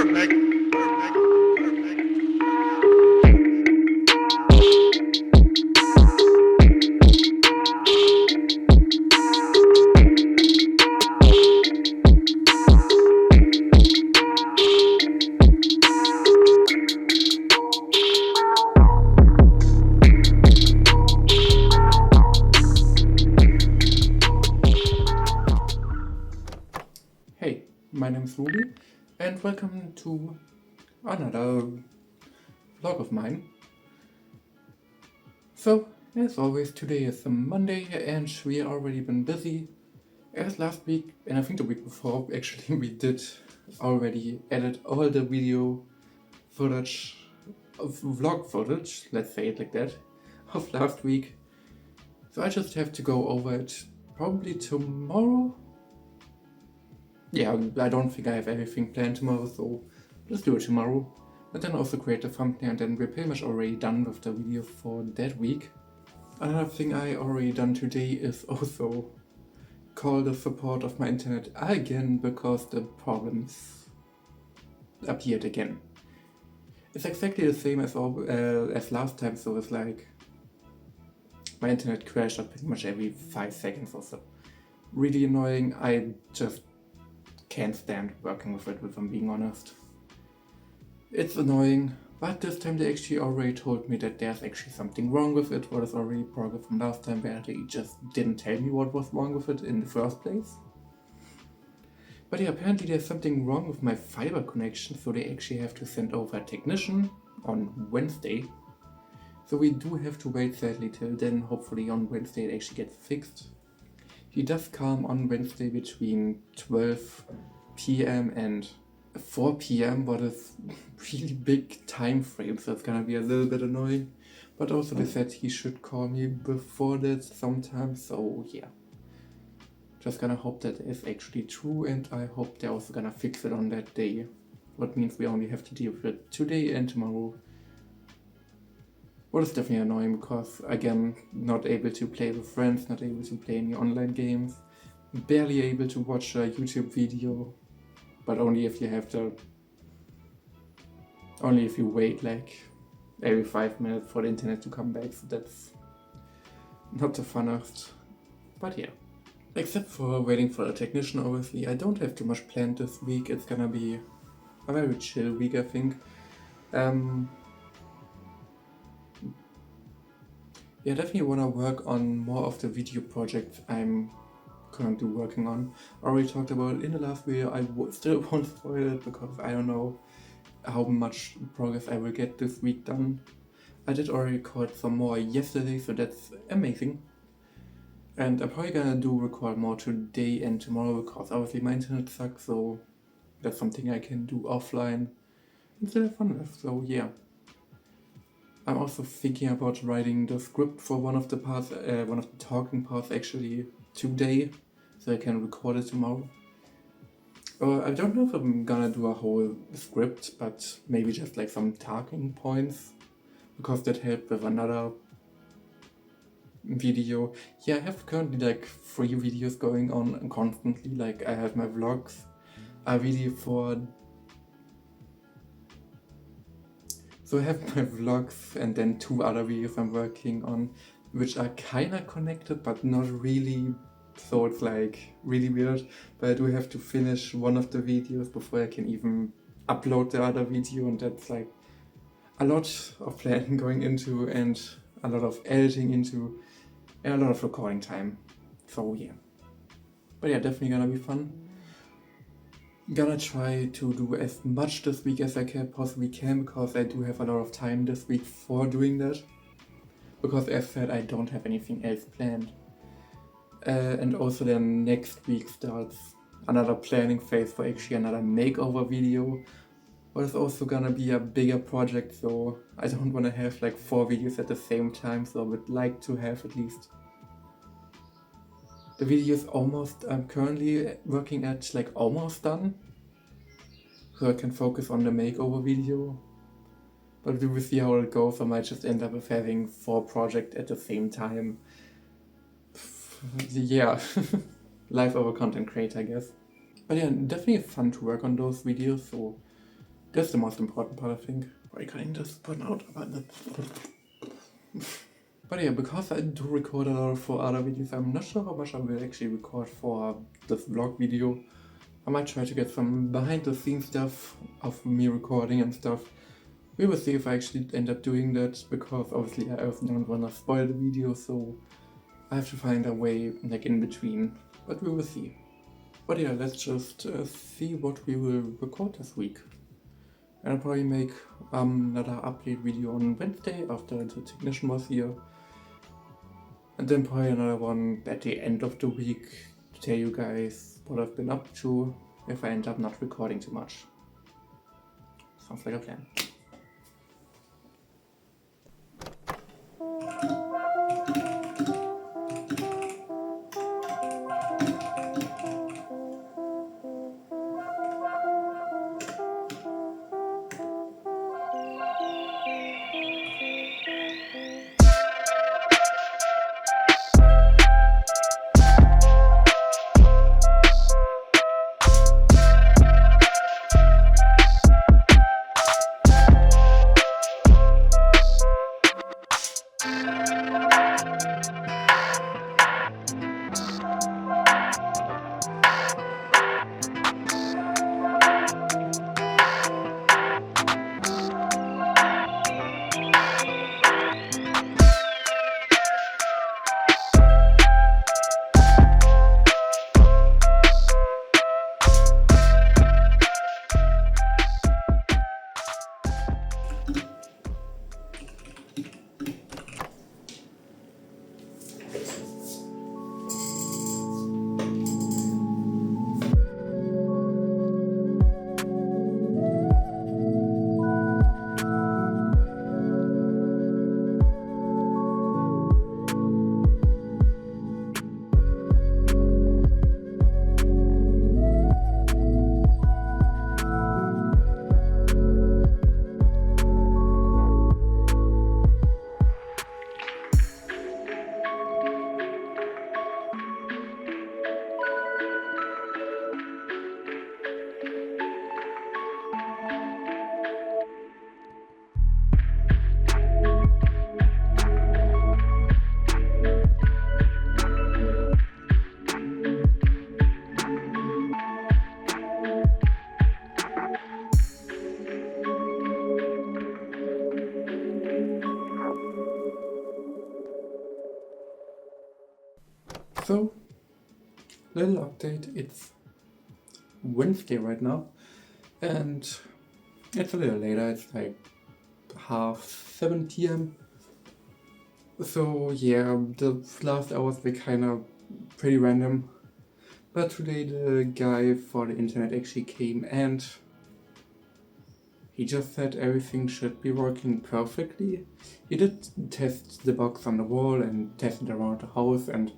Hey, my name is Ruby and welcome to another vlog of mine. So, as always, today is a Monday and we have already been busy. As last week, and I think the week before, actually we did already edit all the video footage, vlog footage, let's say it like that, of last week. So I just have to go over it probably tomorrow. Yeah, I don't think I have everything planned tomorrow, so let's do it tomorrow. And then also create the thumbnail, and then we're pretty much already done with the video for that week. Another thing I already done today is also call the support of my internet again, because the problems appeared again. It's exactly the same as last time, so it's like my internet crashed up pretty much every 5 seconds or so. Really annoying. I just can't stand working with it, if I'm being honest. It's annoying, but this time they actually already told me that there's actually something wrong with it, what is already broken from last time, where they just didn't tell me what was wrong with it in the first place. But yeah, apparently there's something wrong with my fiber connection, so they actually have to send over a technician on Wednesday. So we do have to wait sadly till then. Hopefully on Wednesday it actually gets fixed. He does come on Wednesday between 12 p.m. and 4 p.m. what is really big time frame, so it's gonna be a little bit annoying. But also they said he should call me before that sometime, so yeah. Just gonna hope that is actually true, and I hope they're also gonna fix it on that day. What means we only have to deal with it today and tomorrow. What is definitely annoying, because again, not able to play with friends, not able to play any online games, barely able to watch a YouTube video, but only if you wait like every 5 minutes for the internet to come back, so that's not the funnest. But yeah, except for waiting for a technician, obviously, I don't have too much planned this week. It's gonna be a very chill week, I think. Yeah, definitely want to work on more of the video projects I'm currently working on. I already talked about it in the last video. I still won't spoil it because I don't know how much progress I will get this week done. I did already record some more yesterday, so that's amazing. And I'm probably gonna record more today and tomorrow, because obviously my internet sucks, so that's something I can do offline and still have fun with, so yeah. I'm also thinking about writing the script for one of the parts, one of the talking parts actually today, so I can record it tomorrow. I don't know if I'm gonna do a whole script, but maybe just like some talking points, because that helped with another video. Yeah, I have currently like 3 videos going on constantly. Like I have my vlogs, a video for... So I have my vlogs and then 2 other videos I'm working on, which are kinda connected but not really, so it's like really weird. But I do have to finish one of the videos before I can even upload the other video, and that's like a lot of planning going into, and a lot of editing into, and a lot of recording time. So yeah. But yeah, definitely gonna be fun. Gonna try to do as much this week as I possibly can, because I do have a lot of time this week for doing that. Because as said, I don't have anything else planned. And also then next week starts another planning phase for actually another makeover video. But it's also gonna be a bigger project, so I don't wanna have like 4 videos at the same time, so I would like to have at least... The video is almost, I'm currently working at like almost done, so I can focus on the makeover video. But we will see how it goes. I might just end up with having 4 projects at the same time. Yeah, life over content creator, I guess. But yeah, definitely fun to work on those videos, so That's the most important part, I think. Recording this put out about that. But yeah, because I do record a lot for other videos, I'm not sure how much I will actually record for this vlog video. I might try to get some behind the scenes stuff of me recording and stuff. We will see if I actually end up doing that, because obviously I also don't want to spoil the video, so I have to find a way like in between, but we will see. But yeah, let's just see what we will record this week. And I'll probably make another update video on Wednesday after the technician was here. And then probably another one at the end of the week to tell you guys what I've been up to if I end up not recording too much. Sounds like a plan. So, little update, it's Wednesday right now, and it's a little later, it's like 6:30 p.m. So yeah, the last hours were kind of pretty random, but today the guy for the internet actually came and he just said everything should be working perfectly. He did test the box on the wall and tested around the house and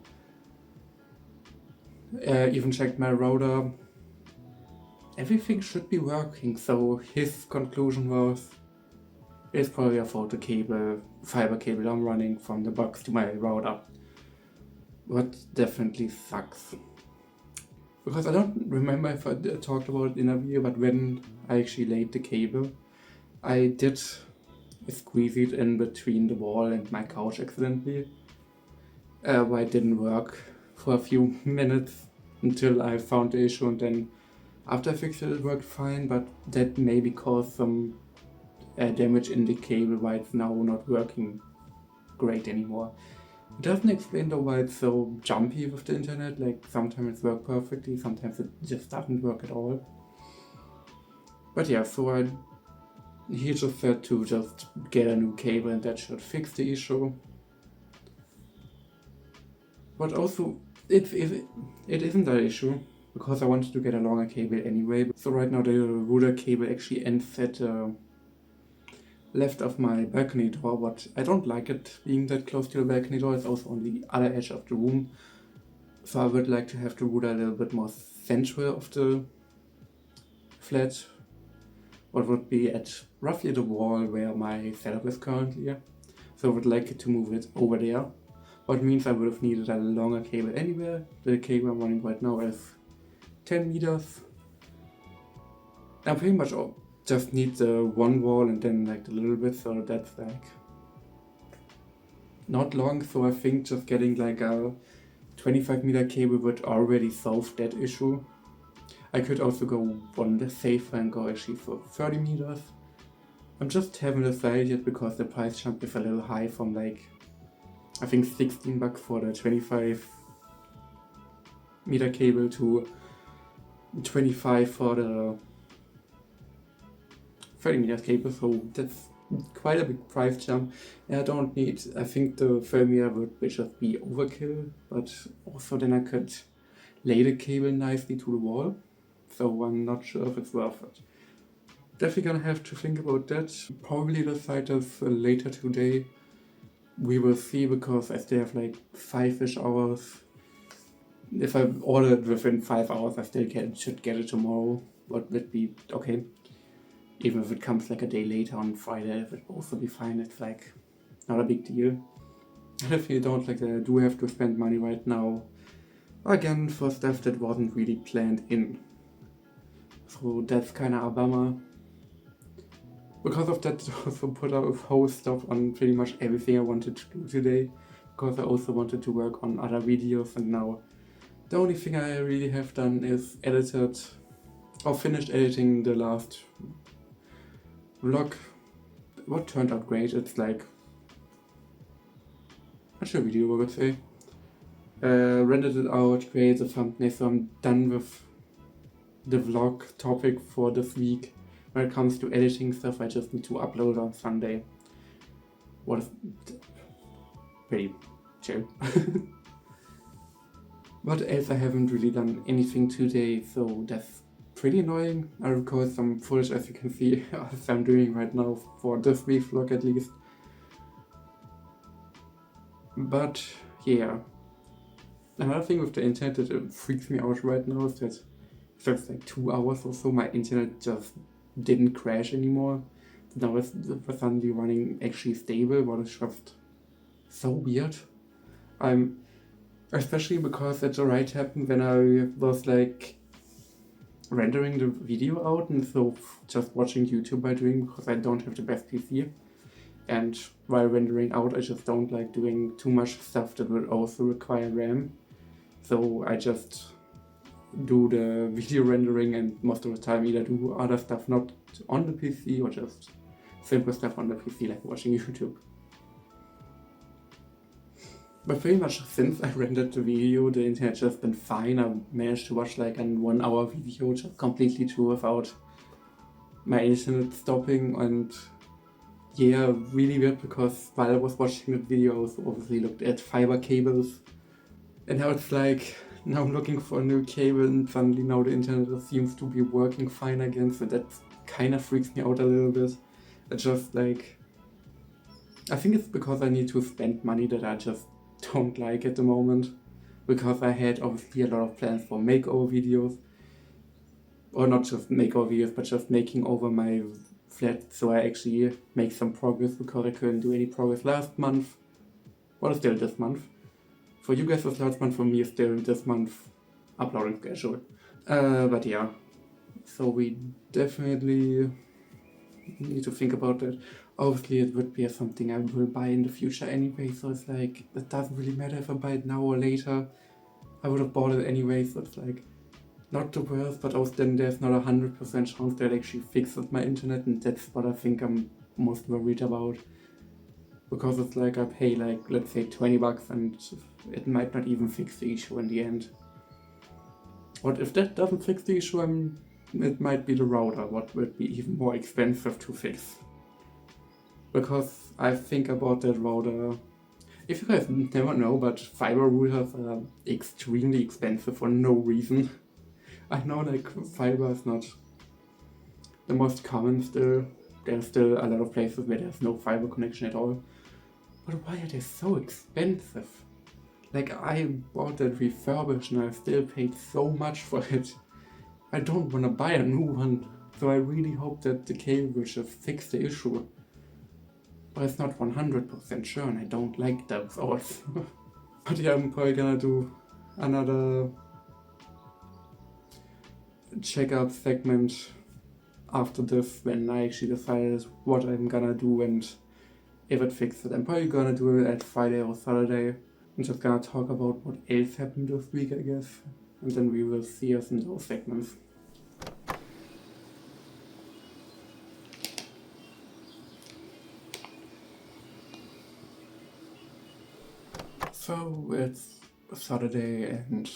even checked my router. Everything should be working, so his conclusion was it's probably a photo cable, fiber cable I'm running from the box to my router. What definitely sucks. Because I don't remember if I talked about it in a video, but when I actually laid the cable, I did squeeze it in between the wall and my couch accidentally. Why it didn't work for a few minutes until I found the issue, and then after I fixed it, it worked fine, but that maybe caused some damage in the cable why it's now not working great anymore. It doesn't explain though why it's so jumpy with the internet, like sometimes it works perfectly, sometimes it just doesn't work at all. But yeah, so he just said to just get a new cable and that should fix the issue. But also, it isn't an issue, because I wanted to get a longer cable anyway. So right now the router cable actually ends at left of my balcony door, but I don't like it being that close to the balcony door. It's also on the other edge of the room. So I would like to have the router a little bit more central of the flat. What would be at roughly the wall where my setup is currently. So I would like to move it over there. What means I would have needed a longer cable anywhere. The cable I'm running right now is 10 meters. I'm pretty much just need the one wall and then like a little bit, so that's like not long. So I think just getting like a 25-meter cable would already solve that issue. I could also go one less safer and go actually for 30 meters. I'm just haven't decided yet because the price jump is a little high from like, I think 16 bucks for the 25-meter cable to 25 for the 30 meters cable, so that's quite a big price jump. And I don't need, I think the 30 meter would just be overkill, but also then I could lay the cable nicely to the wall, so I'm not sure if it's worth it. Definitely gonna have to think about that. Probably decide this later today. We will see, because I still have like 5-ish hours. If I order it within 5 hours, I still should get it tomorrow. But would be okay. Even if it comes like a day later on Friday, it would also be fine. It's like not a big deal. And if you don't like that, I do have to spend money right now. Again, for stuff that wasn't really planned in. So that's kinda a bummer. Because of that, I also put out a whole stuff on pretty much everything I wanted to do today. Because I also wanted to work on other videos, and now the only thing I really have done is finished editing the last vlog. What turned out great. It's like a chill video, I would say. Rendered it out, created a thumbnail, so I'm done with the vlog topic for this week. When it comes to editing stuff, I just need to upload on Sunday. What is pretty chill. But else I haven't really done anything today, so that's pretty annoying. I record some footage, as you can see, as I'm doing right now for this week's vlog at least. But yeah. Another thing with the internet that freaks me out right now is that for like 2 hours or so my internet just didn't crash anymore. Now it's suddenly running actually stable, but it's just so weird. Especially because that's alright happened when I was like rendering the video out, and so just watching YouTube by doing, because I don't have the best PC. And while rendering out, I just don't like doing too much stuff that will also require RAM. So I just do the video rendering, and most of the time either do other stuff not on the PC or just simple stuff on the PC, like watching YouTube. But pretty much since I rendered the video, the internet just been fine. I managed to watch like a 1 hour video just completely through without my internet stopping, and yeah, really weird, because while I was watching the video I also obviously looked at fiber cables, and now it's like, now I'm looking for a new cable and suddenly now the internet seems to be working fine again, so that kind of freaks me out a little bit. It's just like, I think it's because I need to spend money that I just don't like at the moment, because I had obviously a lot of plans for makeover videos, or not just makeover videos, but just making over my flat, so I actually make some progress, because I couldn't do any progress last month, well, still this month. For you guys it was last month, for me it's still this month uploading schedule. But yeah, so we definitely need to think about that. Obviously it would be something I will buy in the future anyway, so it's like, it doesn't really matter if I buy it now or later. I would have bought it anyway, so it's like, not the worst, but also then there's not 100% chance that it actually fixes my internet, and that's what I think I'm most worried about. Because it's like, I pay like, let's say 20 bucks and it might not even fix the issue in the end. What if that doesn't fix the issue? It might be the router, what would be even more expensive to fix. Because I think about that router, if you guys never know, but fiber routers are extremely expensive for no reason. I know like fiber is not the most common still. There's still a lot of places where there's no fiber connection at all. But why are they so expensive? Like, I bought that refurbished and I still paid so much for it. I don't want to buy a new one, so I really hope that the cable will just fix the issue. But it's not 100% sure, and I don't like those odds. But yeah, I'm probably gonna do another checkup segment after this, when I actually decided what I'm gonna do and if it fixed it. I'm probably gonna do it at Friday or Saturday. I'm just gonna talk about what else happened this week, I guess, and then we will see us in those segments. So it's Saturday and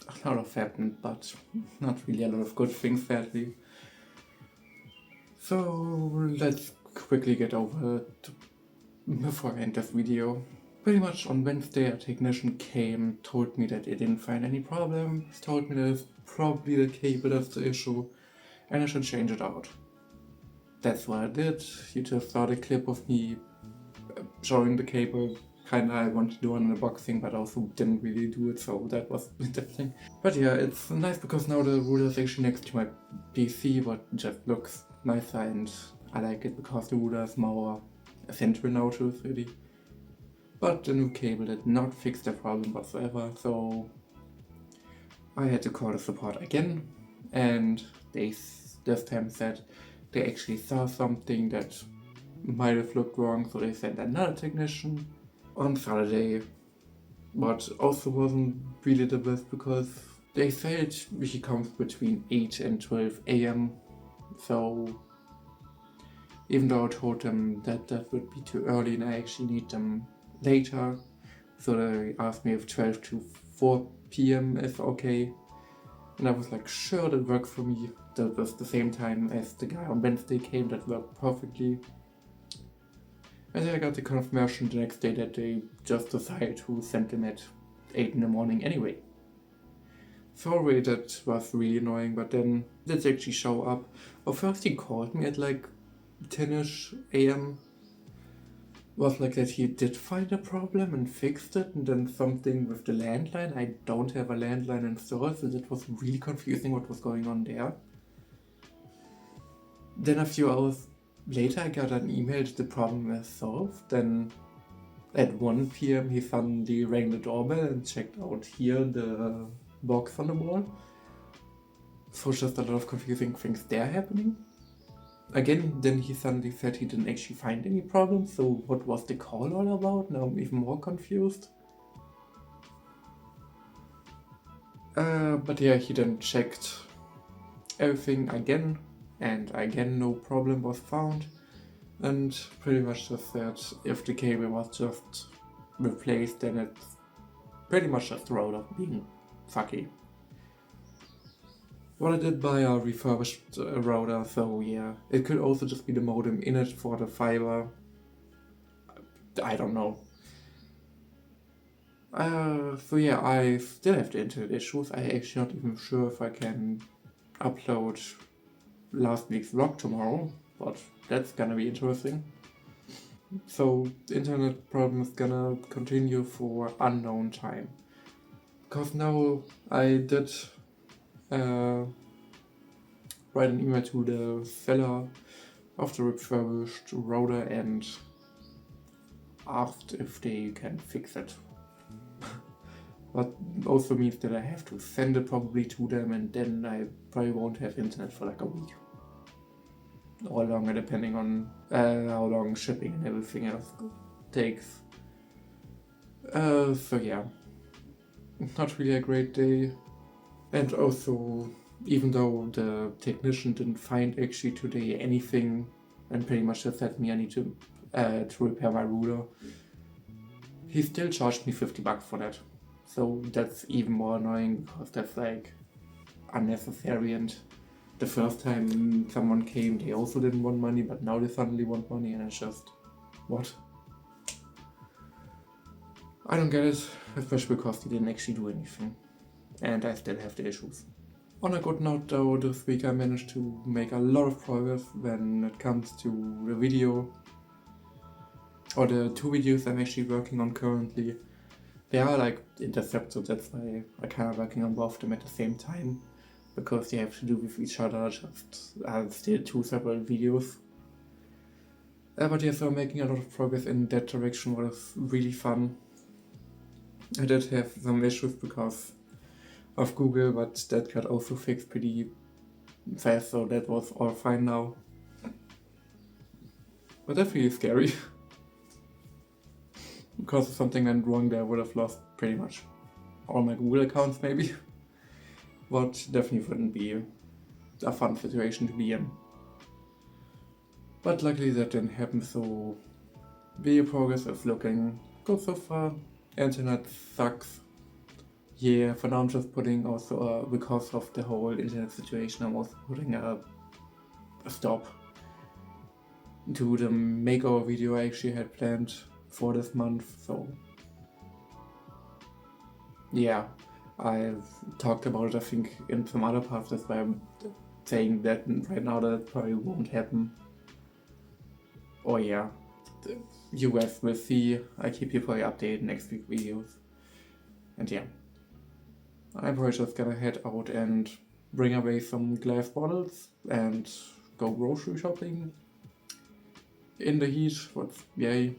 a lot of happened, but not really a lot of good things, sadly. So let's quickly get over it before I end this video. Pretty much on Wednesday, a technician came, told me that he didn't find any problems, told me that it's probably the cable that's the issue, and I should change it out. That's what I did. You just saw the clip of me showing the cable. Kinda I wanted to do an unboxing, but also didn't really do it, so that was interesting. But yeah, it's nice because now the router is actually next to my PC, what just looks nicer, and I like it because the router is more central now to the city. But the new cable did not fix the problem whatsoever, so I had to call the support again, and they this time said they actually saw something that might have looked wrong, so they sent another technician on Saturday, but also wasn't really the best because they said he comes between 8 and 12 AM, so even though I told them that that would be too early and I actually need them later, so they asked me if 12 to 4 PM is okay, and I was like, sure, that works for me. That was the same time as the guy on Wednesday came, that worked perfectly. And then I got the confirmation the next day that they just decided to send them at 8 in the morning anyway. Sorry, that was really annoying, but then did actually show up. Well, first he called me at like 10ish AM. Was like that he did find a problem and fixed it, and then something with the landline. I don't have a landline installed, so that was really confusing what was going on there. Then a few hours later I got an email that the problem is solved. Then at 1 PM he suddenly rang the doorbell and checked out here the box on the wall. So just a lot of confusing things there happening. Again, then he suddenly said he didn't actually find any problems, so what was the call all about? Now I'm even more confused. But yeah, he then checked everything again, and again no problem was found, and pretty much just said if the cable was just replaced, then it's pretty much just the router being fucky. Well, I did buy a refurbished router, so yeah, it could also just be the modem in it for the fiber. I don't know. So yeah, I still have the internet issues. I actually not even sure if I can upload last week's vlog tomorrow, but that's gonna be interesting. So internet problem is gonna continue for unknown time. Because now I did write an email to the seller of the refurbished router and asked if they can fix it. But also means that I have to send it probably to them, and then I probably won't have internet for like a week. Or longer, depending on how long shipping and everything else takes. So yeah, not really a great day. And also, even though the technician didn't find actually today anything and pretty much just said me I need to repair my router, he still charged me $50 for that. So that's even more annoying because that's like unnecessary, and the first time someone came they also didn't want money, but now they suddenly want money, and it's just, what? I don't get it, especially because they didn't actually do anything. And I still have the issues. On a good note though, this week I managed to make a lot of progress when it comes to the video, or the 2 videos I'm actually working on currently. They are like intercept, so that's why I'm kind of working on both of them at the same time, because they have to do with each other, just still 2 separate videos. But yeah, so I'm making a lot of progress in that direction, what is really fun. I did have some issues because of Google, but that got also fixed pretty fast, so that was all fine now. But definitely scary. Because if something went wrong there, I would have lost pretty much all my Google accounts maybe. What definitely wouldn't be a fun situation to be in. But luckily that didn't happen, so video progress is looking good so far. Internet sucks. Yeah, for now I'm just putting also, because of the whole internet situation, I'm also putting a stop to the makeover video I actually had planned for this month, so yeah, I've talked about it I think in some other parts, that's why I'm saying that right now that it probably won't happen. Or yeah, you guys will see, I keep you probably updated next week videos. And yeah, I'm probably just gonna head out and bring away some glass bottles and go grocery shopping in the heat. What's yay.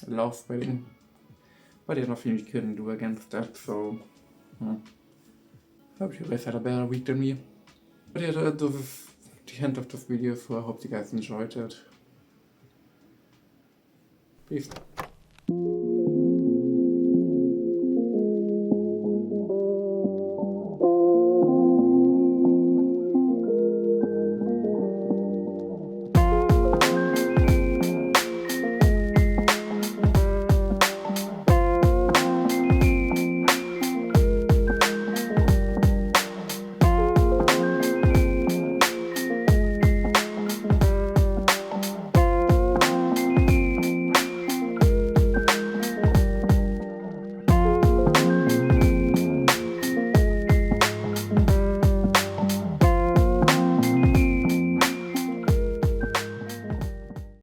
I love sweating. But yeah, nothing you can do against that, so hope you guys had a better week than me. But yeah, this is the end of this video, so I hope you guys enjoyed it. Peace.